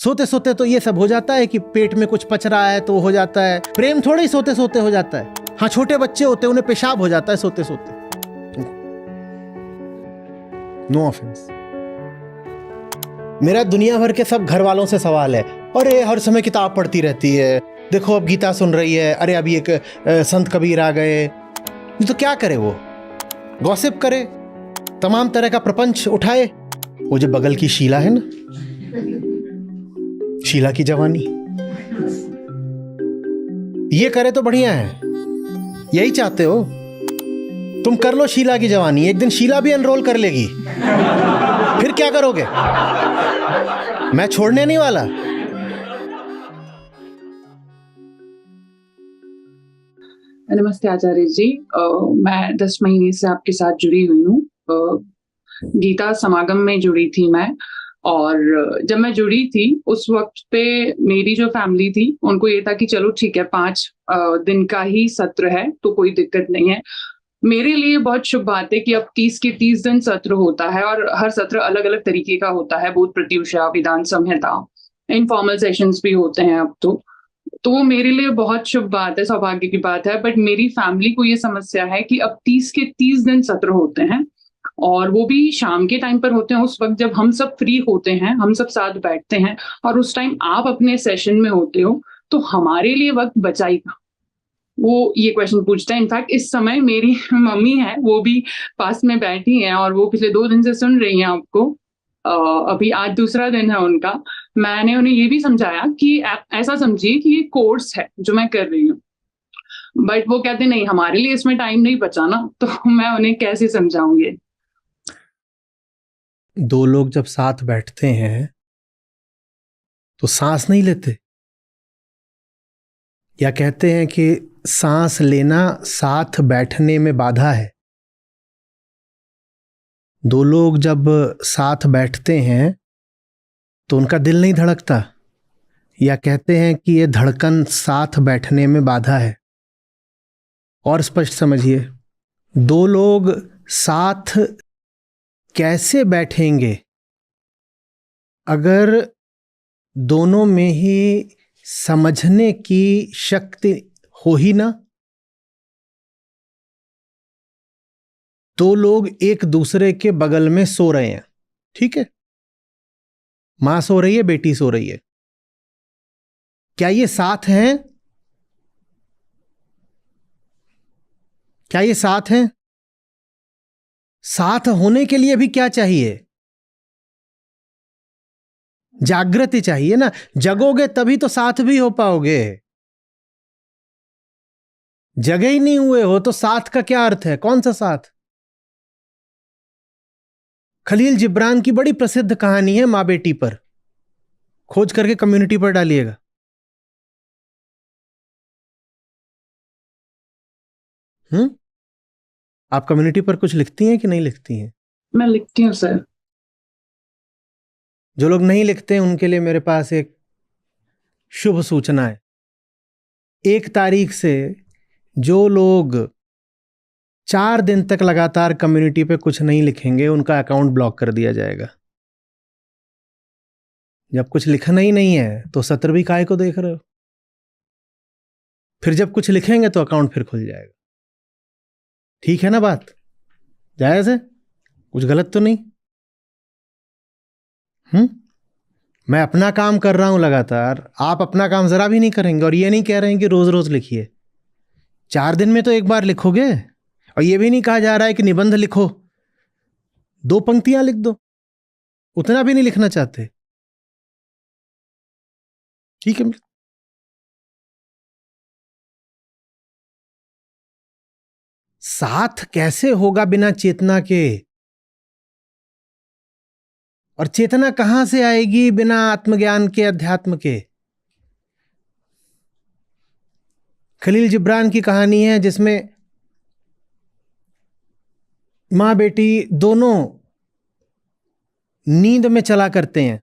सोते सोते तो ये सब हो जाता है कि पेट में कुछ पच रहा है तो हो जाता है। प्रेम थोड़ा ही सोते सोते हो जाता है। हाँ, छोटे बच्चे होते हैं, उन्हें पेशाब हो जाता है सोते सोते। No offence. मेरा दुनिया भर के सब घर वालों से सवाल है, अरे हर समय किताब पढ़ती रहती है, देखो अब गीता सुन रही है, अरे अभी एक संत कबीर आ गए, तो क्या करे वो? गॉसिप करे, तमाम तरह का प्रपंच उठाए। वो जो बगल की शीला है ना, शीला की जवानी, ये करे तो बढ़िया है। यही चाहते हो तुम? कर लो शीला की जवानी, एक दिन शीला भी एनरोल कर लेगी, फिर क्या करोगे? मैं छोड़ने नहीं वाला। नमस्ते आचार्य जी। मैं 10 महीने से आपके साथ जुड़ी हुई हूँ। गीता समागम में जुड़ी थी मैं, और जब मैं जुड़ी थी उस वक्त पे मेरी जो फैमिली थी उनको ये था कि चलो ठीक है, 5 दिन का ही सत्र है तो कोई दिक्कत नहीं है। मेरे लिए बहुत शुभ बात है कि अब 30 के 30 दिन सत्र होता है, और हर सत्र अलग अलग तरीके का होता है। बोध प्रत्युषा, वेदांत संहिता, इनफॉर्मल सेशंस भी होते हैं अब तो वो मेरे लिए बहुत शुभ बात है, सौभाग्य की बात है। बट मेरी फैमिली को ये समस्या है कि अब 30 के 30 दिन सत्र होते हैं, और वो भी शाम के टाइम पर होते हैं, उस वक्त जब हम सब फ्री होते हैं, हम सब साथ बैठते हैं, और उस टाइम आप अपने सेशन में होते हो, तो हमारे लिए वक्त बचा ही कहाँ? वो ये क्वेश्चन पूछता है। इनफैक्ट इस समय मेरी मम्मी है, वो भी पास में बैठी हैं, और वो पिछले 2 दिन से सुन रही हैं आपको। अभी आज दूसरा दिन है उनका। मैंने उन्हें ये भी समझाया कि आप ऐसा समझिए कि ये कोर्स है जो मैं कर रही हूँ, बट वो कहते नहीं, हमारे लिए इसमें टाइम नहीं बचा ना, तो मैं उन्हें कैसे समझाऊंगी? 2 लोग जब साथ बैठते हैं तो सांस नहीं लेते, या कहते हैं कि सांस लेना साथ बैठने में बाधा है। 2 लोग जब साथ बैठते हैं तो उनका दिल नहीं धड़कता, या कहते हैं कि ये धड़कन साथ बैठने में बाधा है। और स्पष्ट समझिए, 2 लोग साथ कैसे बैठेंगे अगर दोनों में ही समझने की शक्ति हो ही ना? 2 लोग एक दूसरे के बगल में सो रहे हैं, ठीक है, मां सो रही है, बेटी सो रही है, क्या ये साथ हैं? क्या ये साथ हैं? साथ होने के लिए भी क्या चाहिए? जागृति चाहिए ना। जगोगे तभी तो साथ भी हो पाओगे। जगे ही नहीं हुए हो तो साथ का क्या अर्थ है? कौन सा साथ? खलील जिब्रान की बड़ी प्रसिद्ध कहानी है मां बेटी पर, खोज करके कम्युनिटी पर डालिएगा। आप कम्युनिटी पर कुछ लिखती हैं कि नहीं लिखती हैं? मैं लिखती हूँ सर। जो लोग नहीं लिखते हैं उनके लिए मेरे पास एक शुभ सूचना है। 1 तारीख से जो लोग 4 दिन तक लगातार कम्युनिटी पे कुछ नहीं लिखेंगे, उनका अकाउंट ब्लॉक कर दिया जाएगा। जब कुछ लिखना ही नहीं है तो सत्र भी काहे को देख रहे हो? फिर जब कुछ लिखेंगे तो अकाउंट फिर खुल जाएगा। ठीक है ना बात? जायज है? कुछ गलत तो नहीं? मैं अपना काम कर रहा हूं लगातार, आप अपना काम जरा भी नहीं करेंगे, और ये नहीं कह रहे हैं कि रोज रोज लिखिए। 4 दिन में तो एक बार लिखोगे। और ये भी नहीं कहा जा रहा है कि निबंध लिखो, 2 पंक्तियां लिख दो, उतना भी नहीं लिखना चाहते, ठीक है। साथ कैसे होगा बिना चेतना के? और चेतना कहां से आएगी बिना आत्मज्ञान के, अध्यात्म के? खलील जिब्रान की कहानी है जिसमें मां बेटी दोनों नींद में चला करते हैं,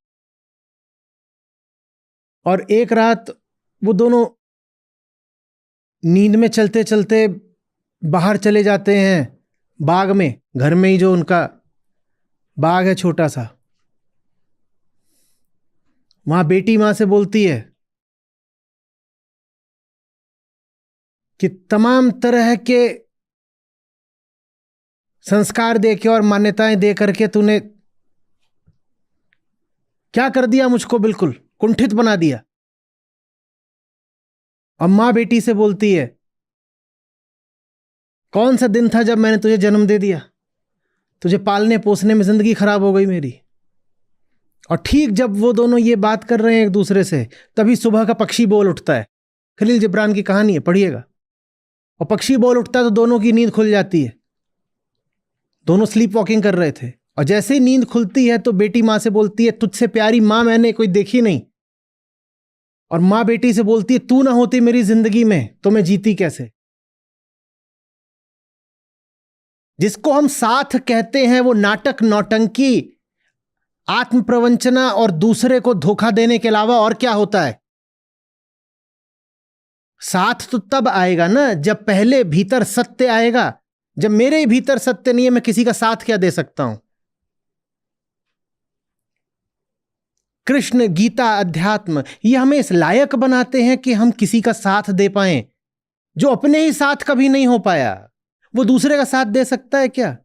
और एक रात वो दोनों नींद में चलते चलते बाहर चले जाते हैं बाग में, घर में ही जो उनका बाग है छोटा सा, वहां बेटी मां से बोलती है कि तमाम तरह के संस्कार दे के और मान्यताएं दे करके तूने क्या कर दिया, मुझको बिल्कुल कुंठित बना दिया। और मां बेटी से बोलती है, कौन सा दिन था जब मैंने तुझे जन्म दे दिया, तुझे पालने पोसने में जिंदगी खराब हो गई मेरी। और ठीक जब वो दोनों ये बात कर रहे हैं एक दूसरे से, तभी सुबह का पक्षी बोल उठता है। खलील जिब्रान की कहानी है, पढ़िएगा। और पक्षी बोल उठता है तो दोनों की नींद खुल जाती है। दोनों स्लीप वॉकिंग कर रहे थे, और जैसे ही नींद खुलती है तो बेटी मां से बोलती है, तुझसे प्यारी मां मैंने कोई देखी नहीं। और मां बेटी से बोलती है, तू ना होती मेरी जिंदगी में तो मैं जीती कैसे। जिसको हम साथ कहते हैं वो नाटक, नौटंकी, आत्म प्रवंचना और दूसरे को धोखा देने के अलावा और क्या होता है। साथ तो तब आएगा ना जब पहले भीतर सत्य आएगा। जब मेरे ही भीतर सत्य नहीं है, मैं किसी का साथ क्या दे सकता हूं। कृष्ण, गीता, अध्यात्म ये हमें इस लायक बनाते हैं कि हम किसी का साथ दे पाएं। जो अपने ही साथ कभी नहीं हो पाया, वो दूसरे का साथ दे सकता है क्या।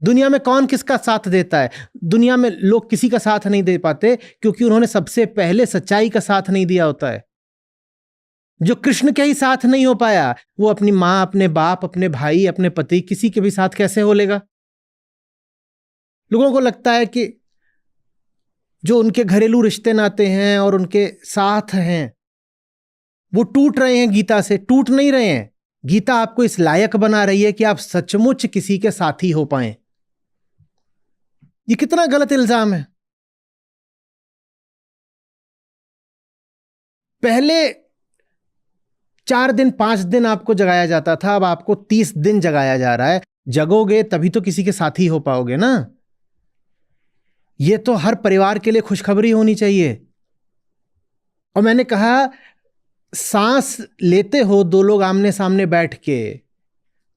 दुनिया में कौन किसका साथ देता है। दुनिया में लोग किसी का साथ नहीं दे पाते क्योंकि उन्होंने सबसे पहले सच्चाई का साथ नहीं दिया होता है। जो कृष्ण के ही साथ नहीं हो पाया, वो अपनी मां, अपने बाप, अपने भाई, अपने पति, किसी के भी साथ कैसे हो लेगा। लोगों को लगता है कि जो उनके घरेलू रिश्ते नाते हैं और उनके साथ हैं वो टूट रहे हैं गीता से। टूट नहीं रहे हैं। गीता आपको इस लायक बना रही है कि आप सचमुच किसी के साथी हो पाएं। ये कितना गलत इल्जाम है। पहले 4 दिन 5 दिन आपको जगाया जाता था, अब आपको 30 दिन जगाया जा रहा है। जगोगे तभी तो किसी के साथी हो पाओगे ना। यह तो हर परिवार के लिए खुशखबरी होनी चाहिए। और मैंने कहा, सांस लेते हो दो लोग आमने सामने बैठ के,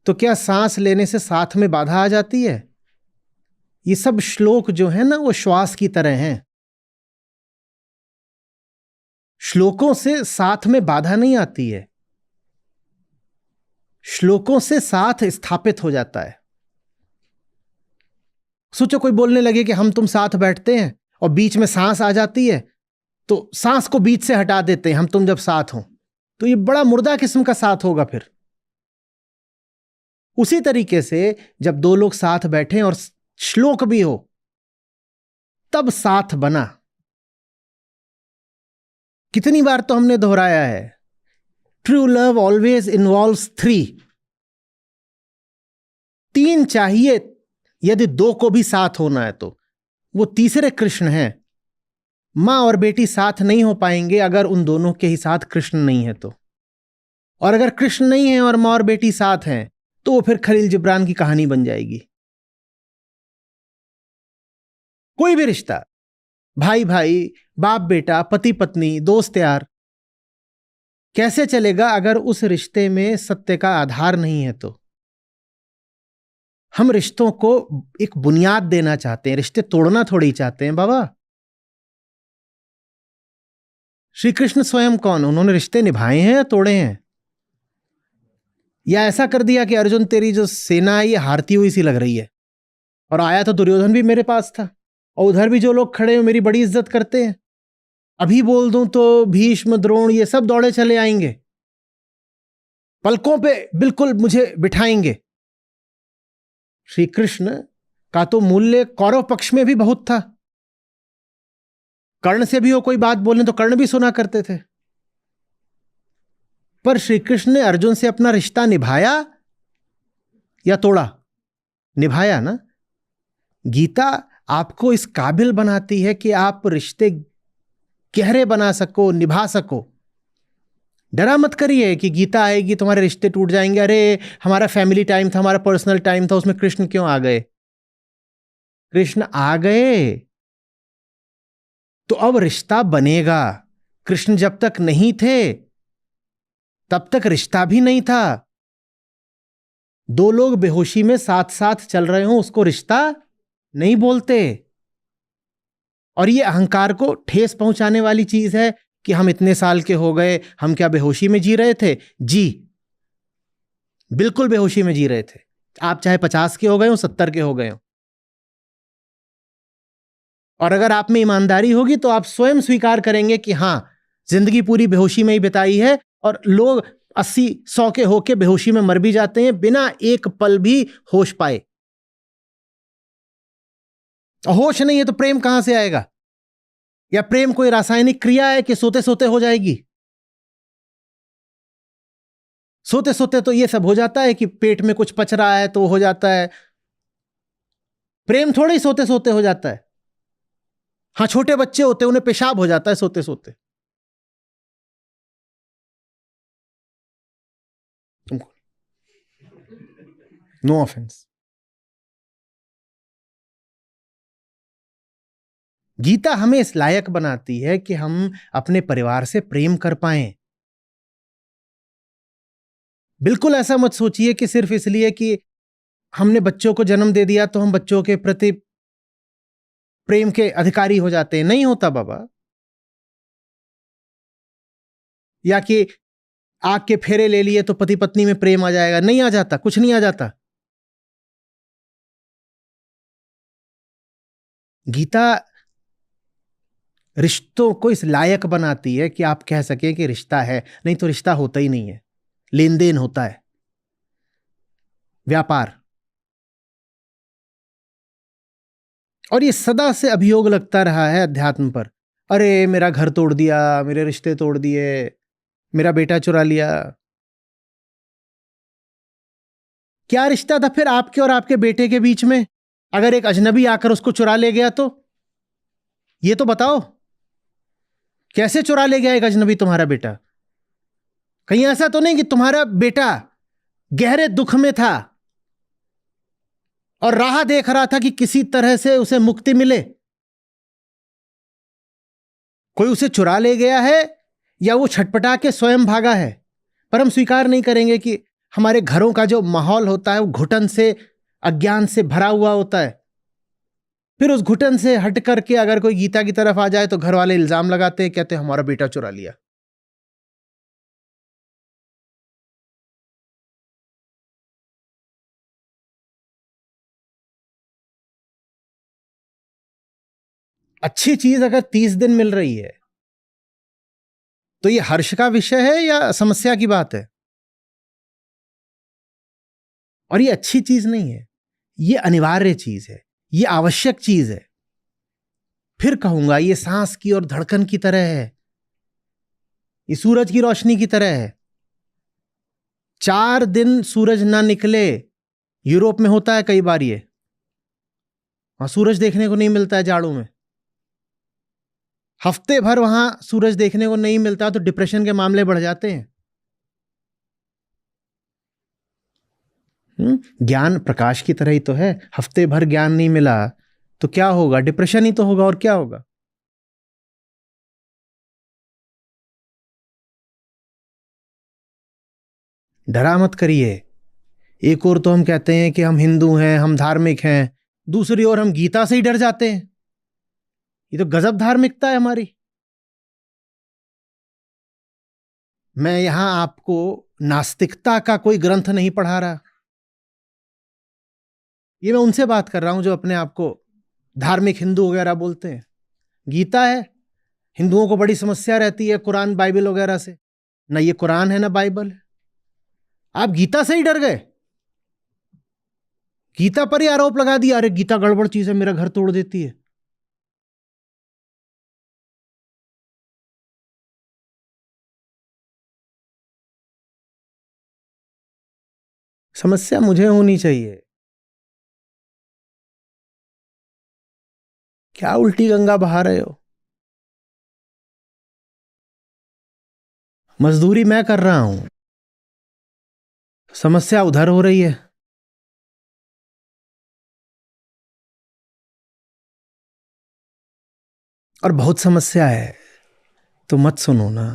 तो क्या सांस लेने से साथ में बाधा आ जाती है। ये सब श्लोक जो है ना, वो श्वास की तरह हैं। श्लोकों से साथ में बाधा नहीं आती है, श्लोकों से साथ स्थापित हो जाता है। सोचो कोई बोलने लगे कि हम तुम साथ बैठते हैं और बीच में सांस आ जाती है, तो सांस को बीच से हटा देते हैं हम तुम जब साथ हो, तो ये बड़ा मुर्दा किस्म का साथ होगा फिर। उसी तरीके से जब दो लोग साथ बैठे और श्लोक भी हो, तब साथ बना। कितनी बार तो हमने दोहराया है, ट्रू लव ऑलवेज इन्वॉल्व्स 3। 3 चाहिए यदि 2 को भी साथ होना है तो। वो तीसरे कृष्ण हैं। मां और बेटी साथ नहीं हो पाएंगे अगर उन दोनों के ही साथ कृष्ण नहीं है तो। और अगर कृष्ण नहीं है और मां और बेटी साथ हैं तो वो फिर खलील जिब्रान की कहानी बन जाएगी। कोई भी रिश्ता, भाई भाई, बाप बेटा, पति पत्नी, दोस्त यार, कैसे चलेगा अगर उस रिश्ते में सत्य का आधार नहीं है तो। हम रिश्तों को एक बुनियाद देना चाहते हैं, रिश्ते तोड़ना थोड़ी चाहते हैं बाबा। श्री कृष्ण स्वयं कौन, उन्होंने रिश्ते निभाए हैं या तोड़े हैं। या ऐसा कर दिया कि अर्जुन तेरी जो सेना है ये हारती हुई सी लग रही है, और आया तो दुर्योधन भी मेरे पास था, और उधर भी जो लोग खड़े हैं मेरी बड़ी इज्जत करते हैं, अभी बोल दूं तो भीष्म, द्रोण ये सब दौड़े चले आएंगे, पलकों पे बिल्कुल मुझे बिठाएंगे। श्री कृष्ण का तो मूल्य कौरव पक्ष में भी बहुत था। कर्ण से भी हो कोई बात बोलने तो कर्ण भी सुना करते थे। पर श्री कृष्ण ने अर्जुन से अपना रिश्ता निभाया या तोड़ा? निभाया ना। गीता आपको इस काबिल बनाती है कि आप रिश्ते गहरे बना सको, निभा सको। डरा मत करिए कि गीता आएगी तुम्हारे रिश्ते टूट जाएंगे। अरे हमारा फैमिली टाइम था, हमारा पर्सनल टाइम था, उसमें कृष्ण क्यों आ गए? कृष्ण आ गए तो अब रिश्ता बनेगा। कृष्ण जब तक नहीं थे तब तक रिश्ता भी नहीं था। 2 लोग बेहोशी में साथ साथ चल रहे हो उसको रिश्ता नहीं बोलते। और ये अहंकार को ठेस पहुंचाने वाली चीज है कि हम इतने साल के हो गए, हम क्या बेहोशी में जी रहे थे? जी, बिल्कुल बेहोशी में जी रहे थे। आप चाहे 50 के हो गए हो, 70 के हो गए हो। और अगर आप में ईमानदारी होगी तो आप स्वयं स्वीकार करेंगे कि हां, जिंदगी पूरी बेहोशी में ही बिताई है। और लोग 80-100 के होके बेहोशी में मर भी जाते हैं बिना एक पल भी होश पाए। होश नहीं है तो प्रेम कहां से आएगा? या प्रेम कोई रासायनिक क्रिया है कि सोते सोते हो जाएगी? सोते सोते तो ये सब हो जाता है कि पेट में कुछ पच रहा है तो हो जाता है। प्रेम थोड़े ही सोते सोते हो जाता है। हाँ, छोटे बच्चे होते हैं, उन्हें पेशाब हो जाता है सोते सोते। No offence. गीता हमें इस लायक बनाती है कि हम अपने परिवार से प्रेम कर पाएं। बिल्कुल ऐसा मत सोचिए कि सिर्फ इसलिए कि हमने बच्चों को जन्म दे दिया तो हम बच्चों के प्रति प्रेम के अधिकारी हो जाते हैं। नहीं होता बाबा। या कि आग के फेरे ले लिए तो पति पत्नी में प्रेम आ जाएगा। नहीं आ जाता, कुछ नहीं आ जाता। गीता रिश्तों को इस लायक बनाती है कि आप कह सकें कि रिश्ता है, नहीं तो रिश्ता होता ही नहीं है। लेन देन होता है, व्यापार। और ये सदा से अभियोग लगता रहा है अध्यात्म पर। अरे मेरा घर तोड़ दिया, मेरे रिश्ते तोड़ दिए, मेरा बेटा चुरा लिया। क्या रिश्ता था फिर आपके और आपके बेटे के बीच में? अगर एक अजनबी आकर उसको चुरा ले गया तो? ये तो बताओ, कैसे चुरा ले गया एक अजनबी तुम्हारा बेटा? कहीं ऐसा तो नहीं कि तुम्हारा बेटा गहरे दुख में था और राह देख रहा था कि किसी तरह से उसे मुक्ति मिले? कोई उसे चुरा ले गया है या वो छटपटा के स्वयं भागा है? पर हम स्वीकार नहीं करेंगे कि हमारे घरों का जो माहौल होता है वो घुटन से, अज्ञान से भरा हुआ होता है। फिर उस घुटन से हट करके अगर कोई गीता की तरफ आ जाए तो घर वाले इल्जाम लगाते हैं, कहते हैं हमारा बेटा चुरा लिया। अच्छी चीज अगर 30 दिन मिल रही है तो ये हर्ष का विषय है या समस्या की बात है? और ये अच्छी चीज नहीं है, ये अनिवार्य चीज है, ये आवश्यक चीज है। फिर कहूंगा ये सांस की और धड़कन की तरह है, ये सूरज की रोशनी की तरह है। 4 दिन सूरज ना निकले, यूरोप में होता है कई बार ये, वहां सूरज देखने को नहीं मिलता है जाड़ों में। हफ्ते भर वहां सूरज देखने को नहीं मिलता तो डिप्रेशन के मामले बढ़ जाते हैं। ज्ञान प्रकाश की तरह ही तो है। हफ्ते भर ज्ञान नहीं मिला तो क्या होगा? डिप्रेशन ही तो होगा, और क्या होगा? डरा मत करिए। एक ओर तो हम कहते हैं कि हम हिंदू हैं, हम धार्मिक हैं, दूसरी ओर हम गीता से ही डर जाते हैं। ये तो गजब धार्मिकता है हमारी। मैं यहां आपको नास्तिकता का कोई ग्रंथ नहीं पढ़ा रहा। ये मैं उनसे बात कर रहा हूं जो अपने आप को धार्मिक हिंदू वगैरह बोलते हैं। गीता है, हिंदुओं को बड़ी समस्या रहती है कुरान बाइबल वगैरह से। ना ये कुरान है ना बाइबल है। आप गीता से ही डर गए, गीता पर ही आरोप लगा दिया, अरे गीता गड़बड़ चीज है, मेरा घर तोड़ देती है। समस्या मुझे होनी चाहिए? क्या उल्टी गंगा बहा रहे हो? मजदूरी मैं कर रहा हूं, समस्या उधर हो रही है। और बहुत समस्या है तो मत सुनो ना।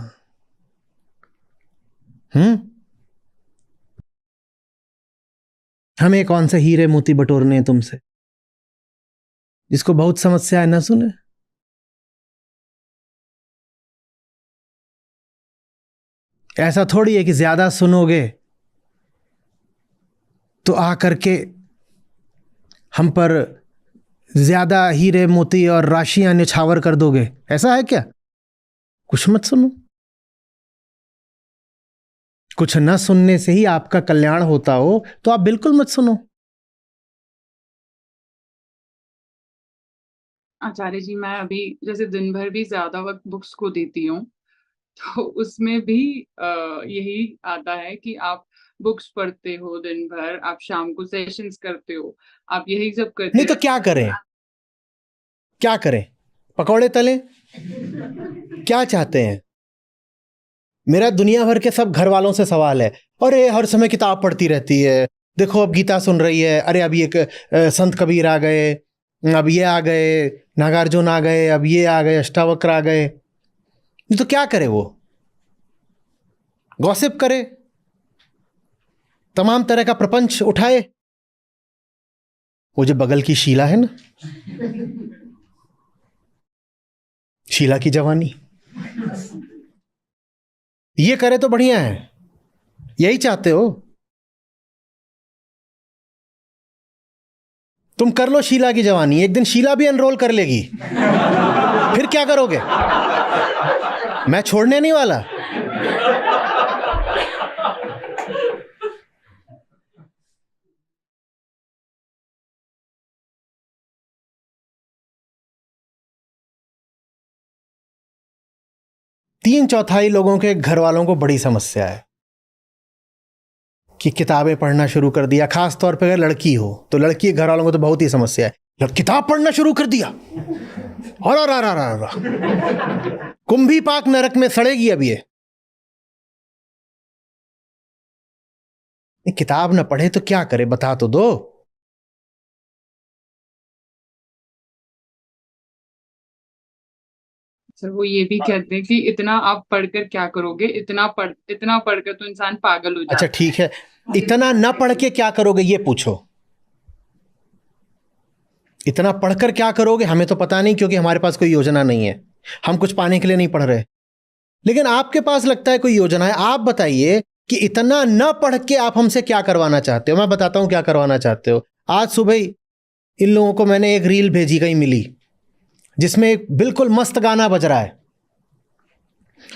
हमें कौन से हीरे मोती बटोरने हैं तुमसे? जिसको बहुत समस्या है ना सुने। ऐसा थोड़ी है कि ज्यादा सुनोगे तो आ करके हम पर ज्यादा हीरे मोती और राशियां निछावर कर दोगे। ऐसा है क्या? कुछ मत सुनो। कुछ न सुनने से ही आपका कल्याण होता हो तो आप बिल्कुल मत सुनो। आचार्य जी, मैं अभी जैसे दिन भर भी ज्यादा वक्त बुक्स को देती हूँ, तो उसमें भी यही आता है कि आप बुक्स पढ़ते हो दिन भर, आप शाम को सेशंस करते हो, आप यही सब करते नहीं तो क्या करें? क्या करें? पकौड़े तलें? क्या चाहते हैं? मेरा दुनिया भर के सब घर वालों से सवाल है, अरे हर समय किताब पढ़ती रहती है, देखो अब गीता सुन रही है, अरे अब ये संत कबीर आ गए, अब ये आ गए, नागार्जुन आ गए, अब ये आ गए, अष्टावक्र आ गए। नहीं तो क्या करे? वो गॉसिप करे, तमाम तरह का प्रपंच उठाए। वो जो बगल की शीला है ना, शीला की जवानी, ये करे तो बढ़िया है। यही चाहते हो तुम? कर लो शीला की जवानी, एक दिन शीला भी एनरोल कर लेगी, फिर क्या करोगे? मैं छोड़ने नहीं वाला। तीन चौथाई लोगों के घर वालों को बड़ी समस्या है कि किताबें पढ़ना शुरू कर दिया। खास तौर पर अगर लड़की हो तो लड़की के घर वालों को तो बहुत ही समस्या है, किताब पढ़ना शुरू कर दिया, और कुंभी पाक नरक में सड़ेगी अब ये। किताब ना पढ़े तो क्या करे, बता तो दो। सर वो ये भी कहते हैं कि इतना आप पढ़कर क्या करोगे, इतना पढ़कर तो इंसान पागल हो जाता अच्छा ठीक है, इतना न पढ़ के क्या करोगे ये पूछो। इतना पढ़कर क्या करोगे हमें तो पता नहीं, क्योंकि हमारे पास कोई योजना नहीं है, हम कुछ पाने के लिए नहीं पढ़ रहे। लेकिन आपके पास लगता है कोई योजना है। आप बताइए कि इतना न पढ़ के आप हमसे क्या करवाना चाहते हो। मैं बताता हूं क्या करवाना चाहते हो। आज सुबह ही इन लोगों को मैंने एक रील भेजी गई मिली, जिसमें एक बिल्कुल मस्त गाना बज रहा है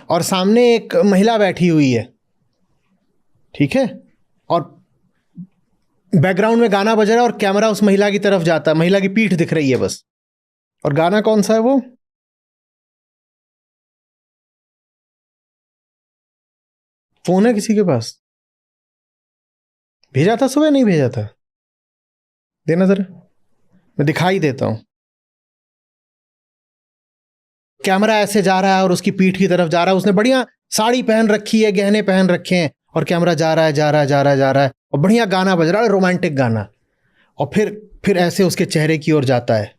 और सामने एक महिला बैठी हुई है, ठीक है, और बैकग्राउंड में गाना बज रहा है और कैमरा उस महिला की तरफ जाता है, महिला की पीठ दिख रही है बस। और गाना कौन सा है वो? फोन है किसी के पास? भेजा था सुबह, नहीं भेजा था? देना जरा, मैं दिखाई देता हूं। कैमरा ऐसे जा रहा है और उसकी पीठ की तरफ जा रहा है, उसने बढ़िया साड़ी पहन रखी है, गहने पहन रखे हैं, और कैमरा जा रहा है जा रहा है जा रहा है जा रहा है, और बढ़िया गाना बज रहा है, रोमांटिक गाना। और फिर ऐसे उसके चेहरे की ओर जाता है,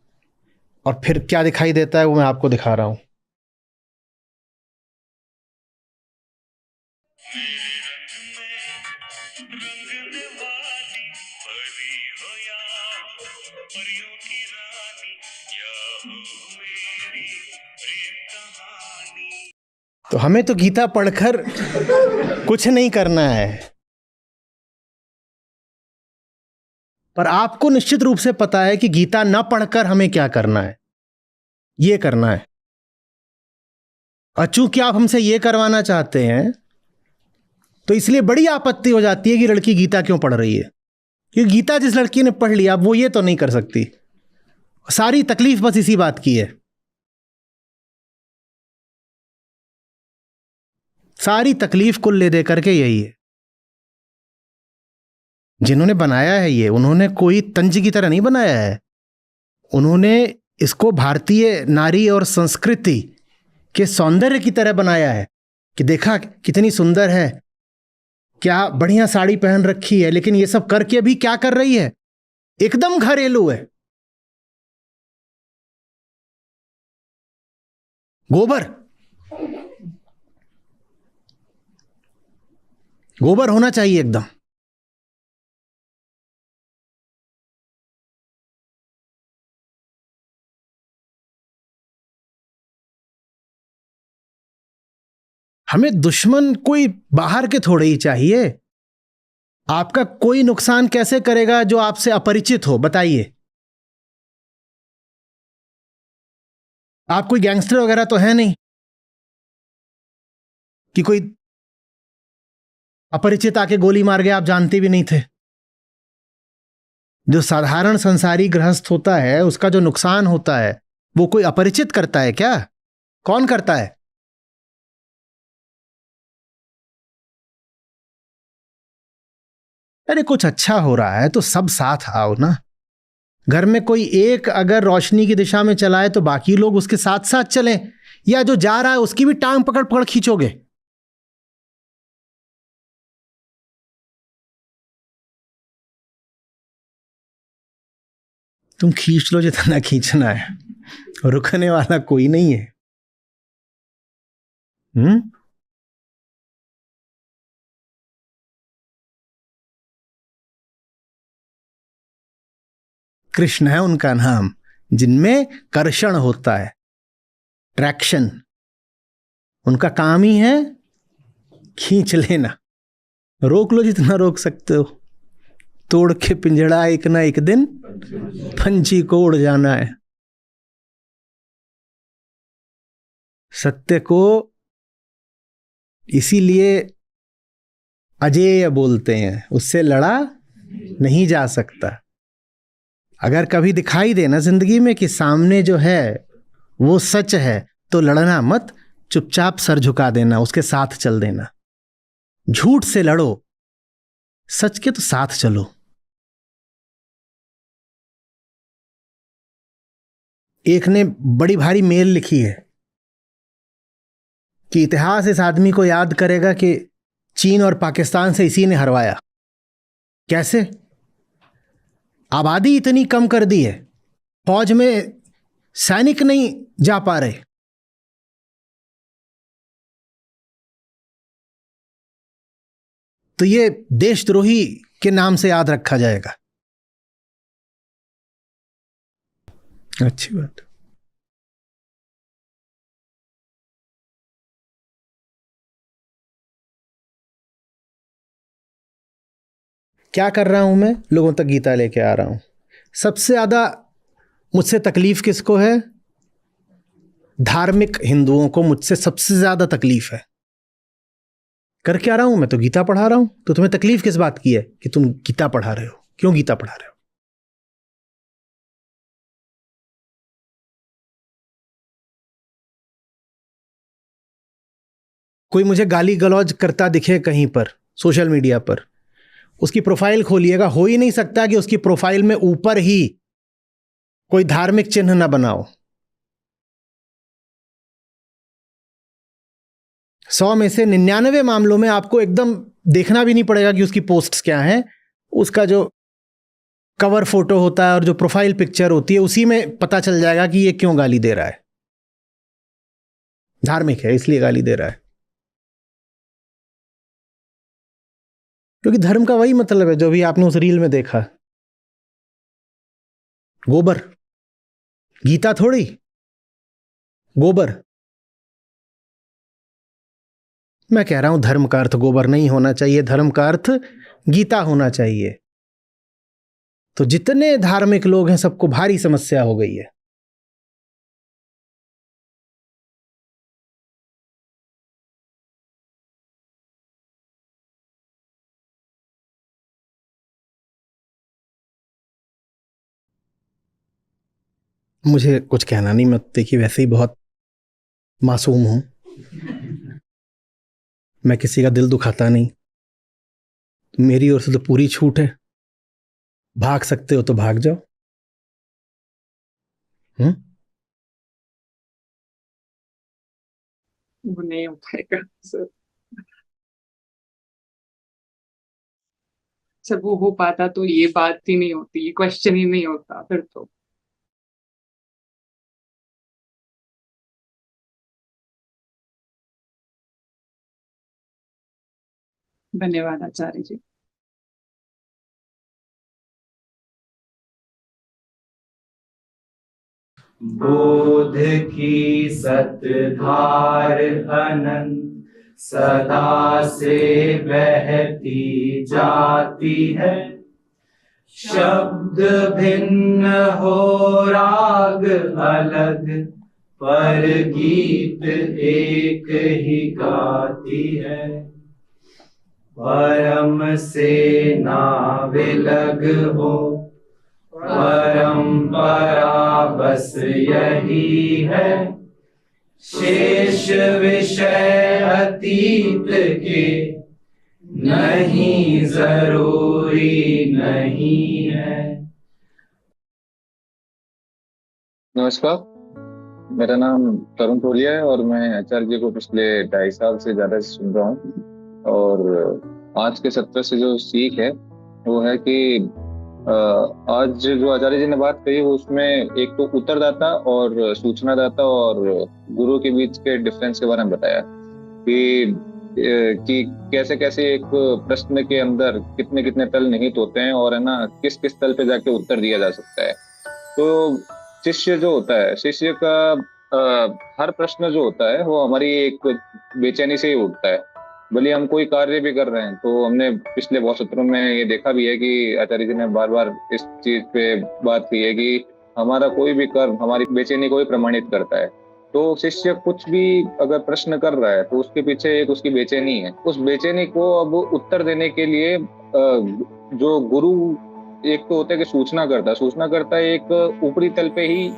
और फिर क्या दिखाई देता है वो मैं आपको दिखा रहा हूं। तो हमें तो गीता पढ़कर कुछ नहीं करना है, पर आपको निश्चित रूप से पता है कि गीता न पढ़कर हमें क्या करना है। ये करना है। और चूंकि आप हमसे ये करवाना चाहते हैं तो इसलिए बड़ी आपत्ति हो जाती है कि लड़की गीता क्यों पढ़ रही है। क्योंकि गीता जिस लड़की ने पढ़ लिया वो ये तो नहीं कर सकती। सारी तकलीफ बस इसी बात की है, सारी तकलीफ कुल ले दे करके यही है। जिन्होंने बनाया है ये, उन्होंने कोई तंज की तरह नहीं बनाया है। उन्होंने इसको भारतीय नारी और संस्कृति के सौंदर्य की तरह बनाया है कि देखा कितनी सुंदर है, क्या बढ़िया साड़ी पहन रखी है, लेकिन ये सब करके भी क्या कर रही है? एकदम घरेलू है। गोबर, गोबर होना चाहिए एकदम। हमें दुश्मन कोई बाहर के थोड़े ही चाहिए। आपका कोई नुकसान कैसे करेगा जो आपसे अपरिचित हो, बताइए। आप कोई गैंगस्टर वगैरह तो है नहीं कि कोई अपरिचित आके गोली मार गया, आप जानते भी नहीं थे। जो साधारण संसारी गृहस्थ होता है उसका जो नुकसान होता है वो कोई अपरिचित करता है क्या? कौन करता है? अरे कुछ अच्छा हो रहा है तो सब साथ आओ ना। घर में कोई एक अगर रोशनी की दिशा में चलाए तो बाकी लोग उसके साथ साथ चलें, या जो जा रहा है उसकी भी टांग पकड़ पकड़ खींचोगे? तुम खींच लो जितना खींचना है, रुकने वाला कोई नहीं है। कृष्ण है उनका नाम, जिनमें कर्षण होता है, ट्रैक्शन। उनका काम ही है खींच लेना। रोक लो जितना रोक सकते हो। तोड़ के पिंजड़ा एक ना एक दिन पंछी को उड़ जाना है। सत्य को इसीलिए अजेय बोलते हैं, उससे लड़ा नहीं जा सकता। अगर कभी दिखाई देना जिंदगी में कि सामने जो है वो सच है तो लड़ना मत, चुपचाप सर झुका देना, उसके साथ चल देना। झूठ से लड़ो, सच के तो साथ चलो। एक ने बड़ी भारी मेल लिखी है कि इतिहास इस आदमी को याद करेगा कि चीन और पाकिस्तान से इसी ने हरवाया। कैसे? आबादी इतनी कम कर दी है, फौज में सैनिक नहीं जा पा रहे। तो ये देशद्रोही के नाम से याद रखा जाएगा। अच्छी बात। क्या कर रहा हूं मैं? लोगों तक गीता लेके आ रहा हूं। सबसे ज्यादा मुझसे तकलीफ किसको है? धार्मिक हिंदुओं को मुझसे सबसे ज्यादा तकलीफ है। कर क्या रहा हूं? मैं तो गीता पढ़ा रहा हूं। तो तुम्हें तकलीफ किस बात की है कि तुम गीता पढ़ा रहे हो? क्यों गीता पढ़ा रहे हो? कोई मुझे गाली गलौज करता दिखे कहीं पर सोशल मीडिया पर, उसकी प्रोफाइल खोलिएगा, हो ही नहीं सकता कि उसकी प्रोफाइल में ऊपर ही कोई धार्मिक चिन्ह ना बनाओ। 100 में से 99 मामलों में आपको एकदम देखना भी नहीं पड़ेगा कि उसकी पोस्ट्स क्या हैं। उसका जो कवर फोटो होता है और जो प्रोफाइल पिक्चर होती है उसी में पता चल जाएगा कि ये क्यों गाली दे रहा है। धार्मिक है इसलिए गाली दे रहा है। क्योंकि धर्म का वही मतलब है जो भी आपने उस रील में देखा। गोबर, गीता थोड़ी, गोबर। मैं कह रहा हूं धर्म का अर्थ गोबर नहीं होना चाहिए, धर्म का अर्थ गीता होना चाहिए। तो जितने धार्मिक लोग हैं सबको भारी समस्या हो गई है। मुझे कुछ कहना नहीं, मैं देखिए वैसे ही बहुत मासूम हूं। मैं किसी का दिल दुखाता नहीं। मेरी ओर से तो पूरी छूट है। भाग सकते हो तो भाग जाओ। हम्म। वो नहीं हो पाएगा सर। सर वो हो पाता तो ये बात ही नहीं होती, ये क्वेश्चन ही नहीं होता फिर तो। धन्यवाद आचार्य जी। बोध की सतधार अनंत सदा से बहती जाती है। शब्द भिन्न हो राग अलग, पर गीत एक ही गाती है। परम से ना विलग हो, परंपरा बस यही है। शेष विषय अतीत के नहीं जरूरी नहीं है। नमस्कार, मेरा नाम तरुण टोलिया है और मैं आचार्य जी को पिछले 2.5 साल से ज्यादा सुन रहा हूँ। और आज के सत्र से जो सीख है वो है कि आज जो आचार्य जी ने बात कही वो उसमें एक तो उत्तरदाता और सूचनादाता और गुरु के बीच के डिफरेंस के बारे में बताया कि कैसे कैसे एक प्रश्न के अंदर कितने कितने तल निहित होते हैं और है ना किस किस तल पे जाके उत्तर दिया जा सकता है। तो शिष्य जो होता है, शिष्य का हर प्रश्न जो होता है वो हमारी एक बेचैनी से ही उठता है। भले हम कोई कार्य भी कर रहे हैं तो हमने पिछले बहुत सत्रों में ये देखा भी है कि आचार्य जी ने बार बार इस चीज पे बात की है कि हमारा कोई भी कर्म हमारी बेचैनी को ही प्रमाणित करता है। तो शिष्य कुछ भी अगर प्रश्न कर रहा है तो उसके पीछे एक उसकी बेचैनी है। उस बेचैनी को अब उत्तर देने के लिए जो गुरु एक तो होता है कि सूचना करता है एक ऊपरी तल पे ही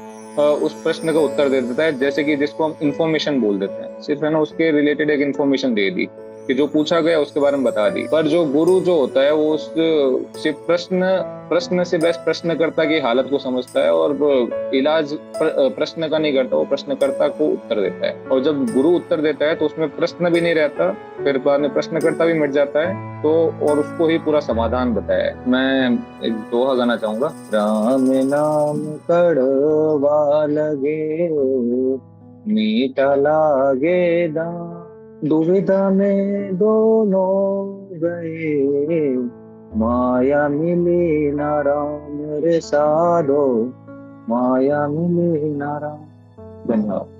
उस प्रश्न का उत्तर दे देता है, जैसे कि जिसको हम इंफॉर्मेशन बोल देते हैं। सिर्फ है ना उसके रिलेटेड एक इंफॉर्मेशन दे दी कि जो पूछा गया उसके बारे में बता दी। पर जो गुरु जो होता है वो उस सिर्फ प्रश्न से बेस्ट प्रश्नकर्ता की हालत को समझता है और इलाज प्रश्न का नहीं करता, वो प्रश्नकर्ता को उत्तर देता है। और जब गुरु उत्तर देता है तो उसमें प्रश्न भी नहीं रहता, फिर बाद में प्रश्नकर्ता भी मिट जाता है तो और उसको ही पूरा समाधान बताया है। मैं एक दोहा गाना चाहूंगा। राम नाम कड़वा लगे, मीठा लागे दाम, दुविधा में दोनों गए, माया मिली ना राम रे साधो, माया मिली ना राम। धन्यवाद।